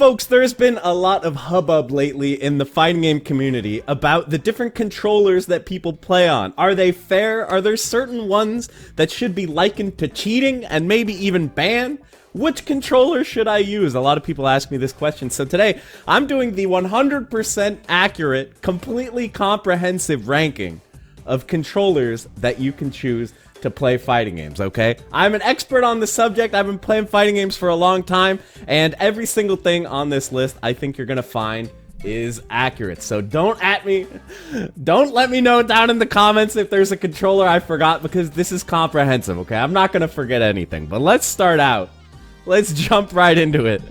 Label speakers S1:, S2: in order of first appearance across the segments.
S1: Folks, there's been a lot of hubbub lately in the fighting game community about the different controllers that people play on. Are they fair? Are there certain ones that should be likened to cheating and maybe even banned? Which controller should I use? A lot of people ask me this question. So today, I'm doing the 100% accurate, completely comprehensive ranking of controllers that you can choose to play fighting games, okay? I'm an expert on the subject. I've been playing fighting games for a long time, and every single thing on this list I think you're gonna find is accurate. So don't at me. Don't let me know down in the comments if there's a controller I forgot, because this is comprehensive, okay? I'm not gonna forget anything, but let's start out. Let's jump right into it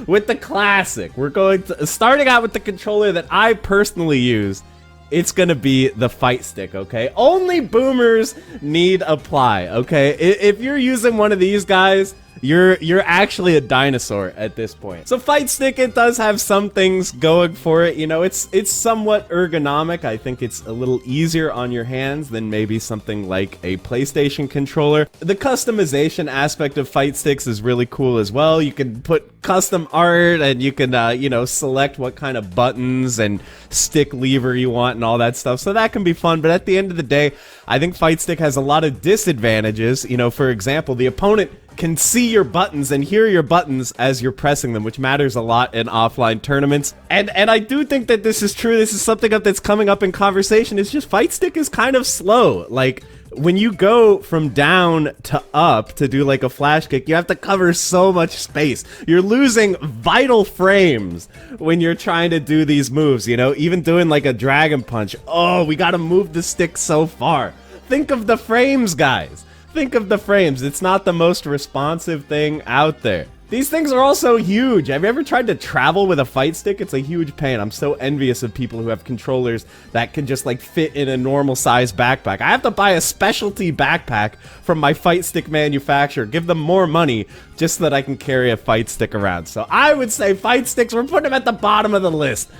S1: with the classic. We're starting out with the controller that I personally use. It's gonna be the fight stick, okay? Only boomers need apply, okay? If you're using one of these guys, you're actually a dinosaur at this point. So fight stick, it does have some things going for it. You know, it's somewhat ergonomic. I think it's a little easier on your hands than maybe something like a PlayStation controller. The customization aspect of fight sticks is really cool as well. You can put custom art, and you can, you know, select what kind of buttons and stick lever you want and all that stuff. So that can be fun, but at the end of the day, I think fight stick has a lot of disadvantages. You know, for example, the opponent can see your buttons and hear your buttons as you're pressing them, which matters a lot in offline tournaments. And I do think that this is true. This is something that's coming up in conversation. It's just fight stick is kind of slow. Like, when you go from down to up to do like a flash kick, you have to cover so much space. You're losing vital frames when you're trying to do these moves, you know? Even doing like a dragon punch. Oh, we gotta move the stick so far. Think of the frames, guys. Think of the frames. It's not the most responsive thing out there. These things are also huge. Have you ever tried to travel with a fight stick? It's a huge pain. I'm so envious of people who have controllers that can just like fit in a normal size backpack. I have to buy a specialty backpack from my fight stick manufacturer, give them more money just so that I can carry a fight stick around. So I would say fight sticks, we're putting them at the bottom of the list.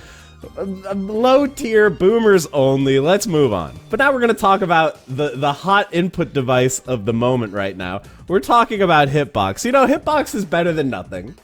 S1: Low tier, boomers only. Let's move on. But now we're going to talk about the hot input device of the moment right now. We're talking about Hitbox. You know, Hitbox is better than nothing.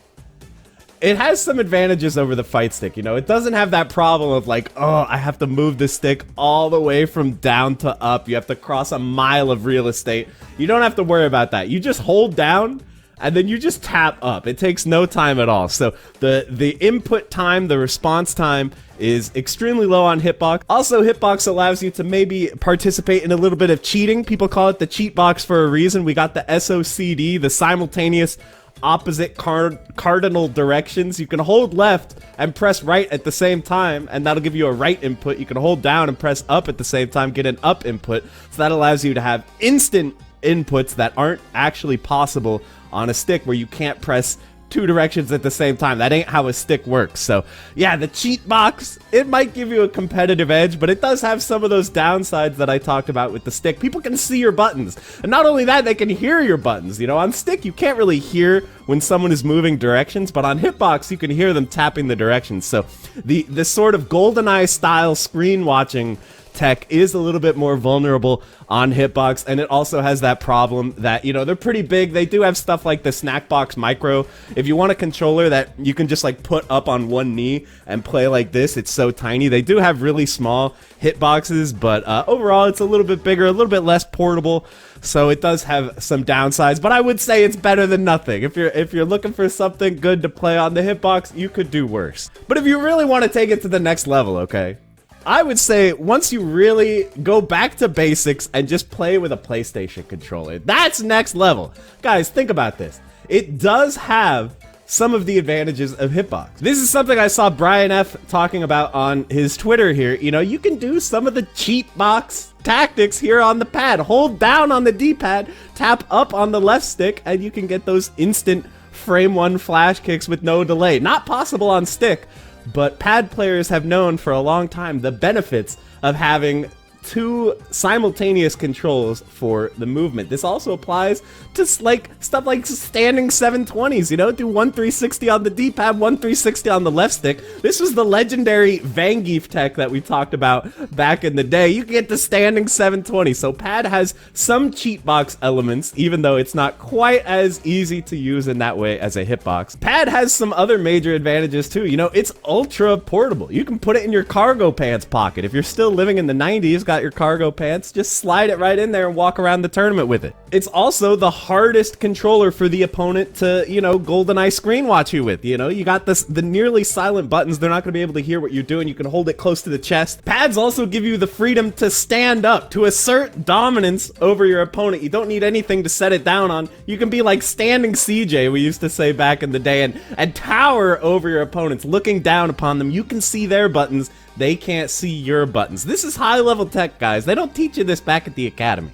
S1: It has some advantages over the fight stick, you know. It doesn't have that problem of like, oh, I have to move the stick all the way from down to up. You have to cross a mile of real estate. You don't have to worry about that. You just hold down and then you just tap up. It takes no time at all. So the input time, the response time is extremely low on Hitbox. Also, Hitbox allows you to maybe participate in a little bit of cheating. People call it the cheat box for a reason. We got the SOCD, the simultaneous opposite cardinal directions. You can hold left and press right at the same time, and that'll give you a right input. You can hold down and press up at the same time, get an up input. So that allows you to have instant inputs that aren't actually possible on a stick, where you can't press two directions at the same time. That ain't how a stick works. So yeah, the cheat box, it might give you a competitive edge, but it does have some of those downsides that I talked about with the stick. People can see your buttons, and not only that, they can hear your buttons. You know, on stick you can't really hear when someone is moving directions, but on Hitbox you can hear them tapping the directions. So the sort of GoldenEye style screen watching tech is a little bit more vulnerable on Hitbox, and it also has that problem that, you know, they're pretty big. They do have stuff like the Snackbox Micro. If you want a controller that you can just like put up on one knee and play like this, it's so tiny. They do have really small hitboxes, but overall it's a little bit bigger, a little bit less portable, so it does have some downsides, but I would say it's better than nothing. If you're looking for something good to play on the Hitbox, you could do worse. But if you really want to take it to the next level, okay, I would say once you really go back to basics and just play with a PlayStation controller, that's next level. Guys, think about this. It does have some of the advantages of Hitbox. This is something I saw Brian F. talking about on his Twitter here. You know, you can do some of the cheat box tactics here on the pad. Hold down on the D-pad, tap up on the left stick, and you can get those instant frame one flash kicks with no delay. Not possible on stick, but pad players have known for a long time the benefits of having two simultaneous controls for the movement. This also applies to like stuff like standing 720s, you know, do 1 360 on the D-pad, 1 360 on the left stick. This was the legendary Vangeef tech that we talked about back in the day. You can get the standing 720. So pad has some cheat box elements, even though it's not quite as easy to use in that way as a Hitbox. Pad has some other major advantages too. You know, it's ultra portable. You can put it in your cargo pants pocket. If you're still living in the 90s, got your cargo pants, just slide it right in there and walk around the tournament with it. It's also the hardest controller for the opponent to, you know, GoldenEye screen watch you with. You know, you got the nearly silent buttons. They're not going to be able to hear what you're doing. You can hold it close to the chest. Pads also give you the freedom to stand up, to assert dominance over your opponent. You don't need anything to set it down on. You can be like standing CJ, we used to say back in the day, and tower over your opponents, looking down upon them. You can see their buttons. They can't see your buttons. This is high-level tech, guys. They don't teach you this back at the academy.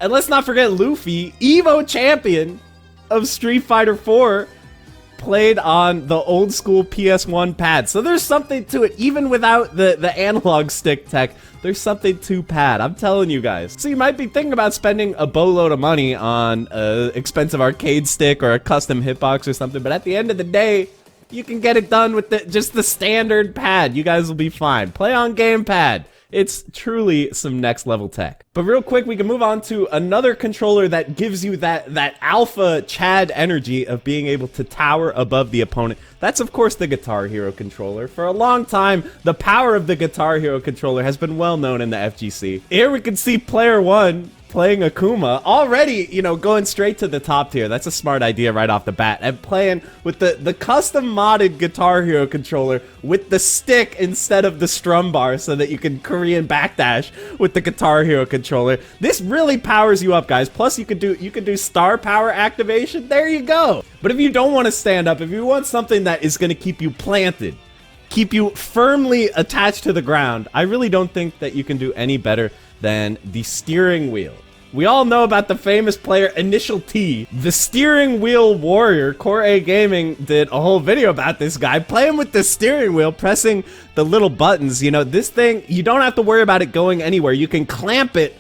S1: And let's not forget Luffy, Evo champion of Street Fighter 4, played on the old school PS1 pad. So there's something to it. Even without the analog stick tech, there's something to pad. I'm telling you guys. So you might be thinking about spending a boatload of money on an expensive arcade stick or a custom Hitbox or something, but at the end of the day, you can get it done with just the standard pad. You guys will be fine. Play on gamepad. It's truly some next level tech. But real quick, we can move on to another controller that gives you that alpha Chad energy of being able to tower above the opponent. That's of course the Guitar Hero controller. For a long time, the power of the Guitar Hero controller has been well known in the FGC. Here we can see player one playing Akuma, already, you know, going straight to the top tier. That's a smart idea right off the bat. And playing with the custom modded Guitar Hero controller with the stick instead of the strum bar so that you can Korean backdash with the Guitar Hero controller. This really powers you up, guys. Plus you could do star power activation. There you go. But if you don't want to stand up, if you want something that is going to keep you planted, keep you firmly attached to the ground, I really don't think that you can do any better than the steering wheel. We all know about the famous player Initial T, the steering wheel warrior. Core A Gaming did a whole video about this guy playing with the steering wheel, pressing the little buttons. You know, this thing, you don't have to worry about it going anywhere. You can clamp it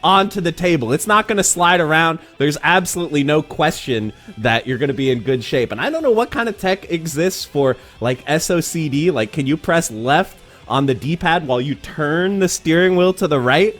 S1: onto the table. It's not going to slide around. There's absolutely no question that you're going to be in good shape. And I don't know what kind of tech exists for like SOCD. Like, can you press left on the D-pad while you turn the steering wheel to the right?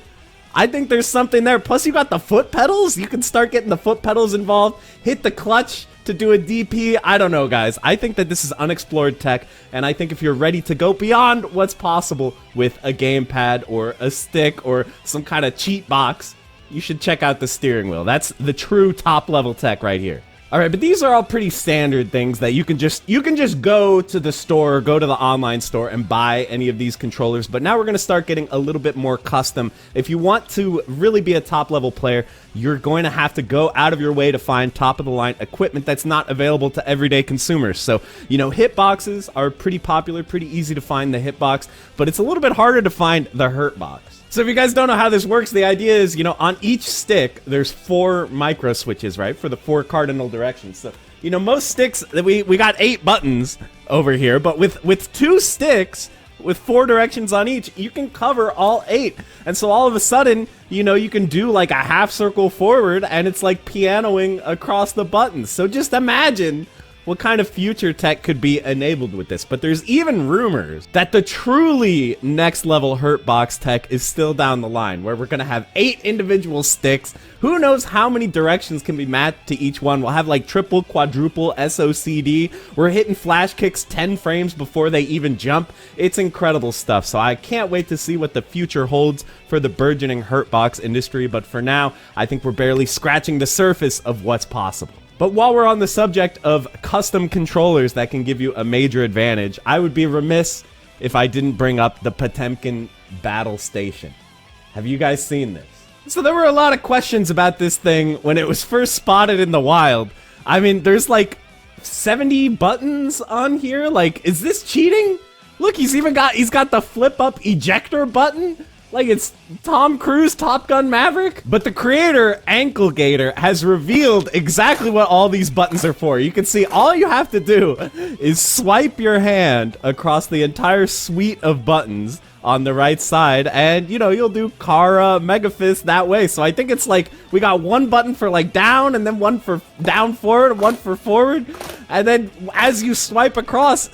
S1: I think there's something there. Plus, you got the foot pedals. You can start getting the foot pedals involved. Hit the clutch to do a DP. I don't know, guys. I think that this is unexplored tech, and I think if you're ready to go beyond what's possible with a gamepad or a stick or some kind of cheat box, you should check out the steering wheel. That's the true top-level tech right here. All right, but these are all pretty standard things that you can just go to the store, go to the online store and buy any of these controllers. But now we're going to start getting a little bit more custom. If you want to really be a top level player, you're going to have to go out of your way to find top of the line equipment that's not available to everyday consumers. So, you know, Hitboxes are pretty popular, pretty easy to find the Hitbox, but it's a little bit harder to find the Hurtbox. So if you guys don't know how this works, the idea is, you know, on each stick, there's 4 micro switches, right, for the 4 cardinal directions. So, you know, most sticks, we got 8 buttons over here, but with 2 sticks, with 4 directions on each, you can cover all 8. And so all of a sudden, you know, you can do like a half circle forward, and it's like pianoing across the buttons. So just imagine what kind of future tech could be enabled with this. But there's even rumors that the truly next level Hurtbox tech is still down the line, where we're gonna have 8 individual sticks. Who knows how many directions can be mapped to each one. We'll have like triple, quadruple SOCD. We're hitting flash kicks 10 frames before they even jump. It's incredible stuff. So I can't wait to see what the future holds for the burgeoning Hurtbox industry. But for now, I think we're barely scratching the surface of what's possible. But while we're on the subject of custom controllers that can give you a major advantage, I would be remiss if I didn't bring up the Potemkin Battle Station. Have you guys seen this? So there were a lot of questions about this thing when it was first spotted in the wild. I mean, there's like 70 buttons on here. Like, is this cheating? Look, he's got the flip up ejector button. like it's Tom Cruise, Top Gun Maverick. But the creator, Ankle Gator, has revealed exactly what all these buttons are for. You can see all you have to do is swipe your hand across the entire suite of buttons on the right side, and you know, you'll do Kara, Mega Fist that way. So I think it's like we got one button for like down, and then one for down forward, one for forward, and then as you swipe across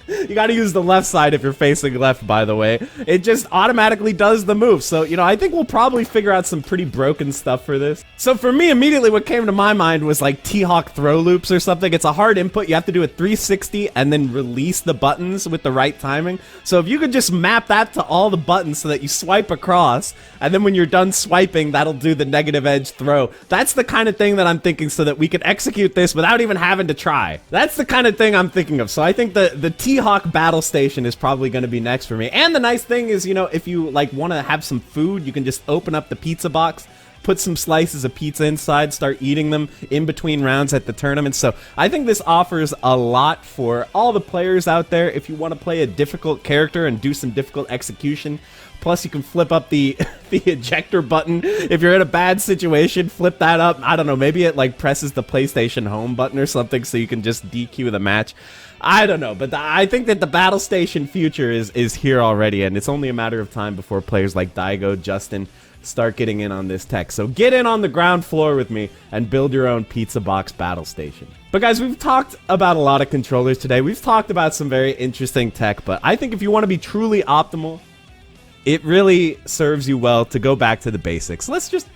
S1: you gotta use the left side if you're facing left, by the way. It just automatically does the move. So, you know, I think we'll probably figure out some pretty broken stuff for this. So for me, immediately what came to my mind was like T-Hawk throw loops or something. It's a hard input. You have to do a 360 and then release the buttons with the right timing. So if you could just map that to all the buttons so that you swipe across, and then when you're done swiping, that'll do the negative edge throw. That's the kind of thing that I'm thinking, so that we can execute this without even having to try. That's the kind of thing I'm thinking of. So I think the T-Hawk battle station is probably going to be next for me. And the nice thing is, you know, if you like want to have some food, you can just open up the pizza box, put some slices of pizza inside, start eating them in between rounds at the tournament. So I think this offers a lot for all the players out there if you want to play a difficult character and do some difficult execution. Plus, you can flip up the ejector button. If you're in a bad situation, flip that up. I don't know, maybe it like presses the PlayStation Home button or something so you can just DQ the match. I don't know, but I think that the battle station future is here already, and it's only a matter of time before players like Daigo, Justin start getting in on this tech. So get in on the ground floor with me and build your own pizza box battle station. But guys, we've talked about a lot of controllers today. We've talked about some very interesting tech, but I think if you want to be truly optimal, it really serves you well to go back to the basics. Let's just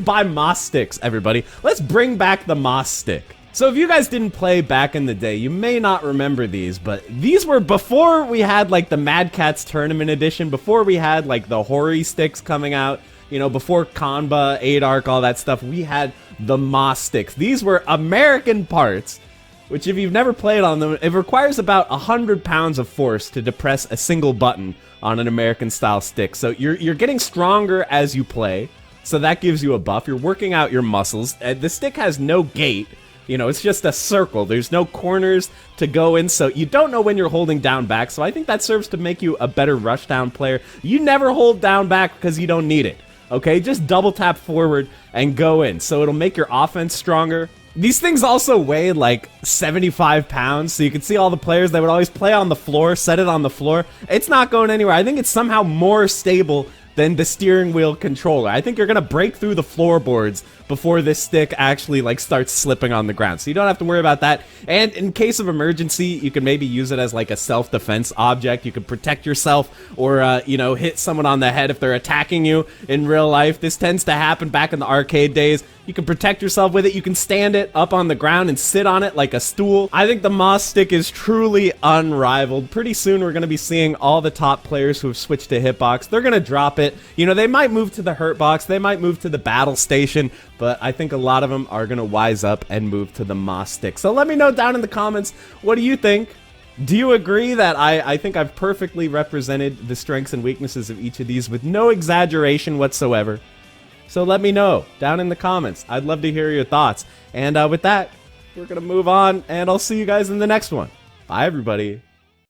S1: buy Mos Sticks, everybody. Let's bring back the Mos Stick. So if you guys didn't play back in the day, you may not remember these, but these were before we had like the Mad Catz Tournament Edition, before we had like the Hori sticks coming out, you know, before Kanba, Adark, all that stuff. We had the Mos Sticks. These were American parts, which if you've never played on them, it requires about 100 pounds of force to depress a single button on an American style stick. So you're getting stronger as you play, so that gives you a buff. You're working out your muscles. The stick has no gate. You know, it's just a circle. There's no corners to go in, so you don't know when you're holding down back. So I think that serves to make you a better rushdown player. You never hold down back because you don't need it, okay? Just double tap forward and go in. So it'll make your offense stronger. These things also weigh like 75 pounds, so you can see all the players that would always play on the floor, set it on the floor. It's not going anywhere. I think it's somehow more stable than the steering wheel controller. I think you're gonna break through the floorboards before this stick actually like starts slipping on the ground. So you don't have to worry about that. And in case of emergency, you can maybe use it as like a self-defense object. You can protect yourself or, you know, hit someone on the head if they're attacking you in real life. This tends to happen back in the arcade days. You can protect yourself with it. You can stand it up on the ground and sit on it like a stool. I think the Mos Stick is truly unrivaled. Pretty soon we're going to be seeing all the top players who have switched to Hitbox. They're going to drop it. You know, they might move to the Hurtbox. They might move to the Battle Station. But I think a lot of them are going to wise up and move to the Mos Stick. So let me know down in the comments, what do you think? Do you agree that I think I've perfectly represented the strengths and weaknesses of each of these with no exaggeration whatsoever? So let me know down in the comments. I'd love to hear your thoughts. And with that, we're going to move on, and I'll see you guys in the next one. Bye, everybody.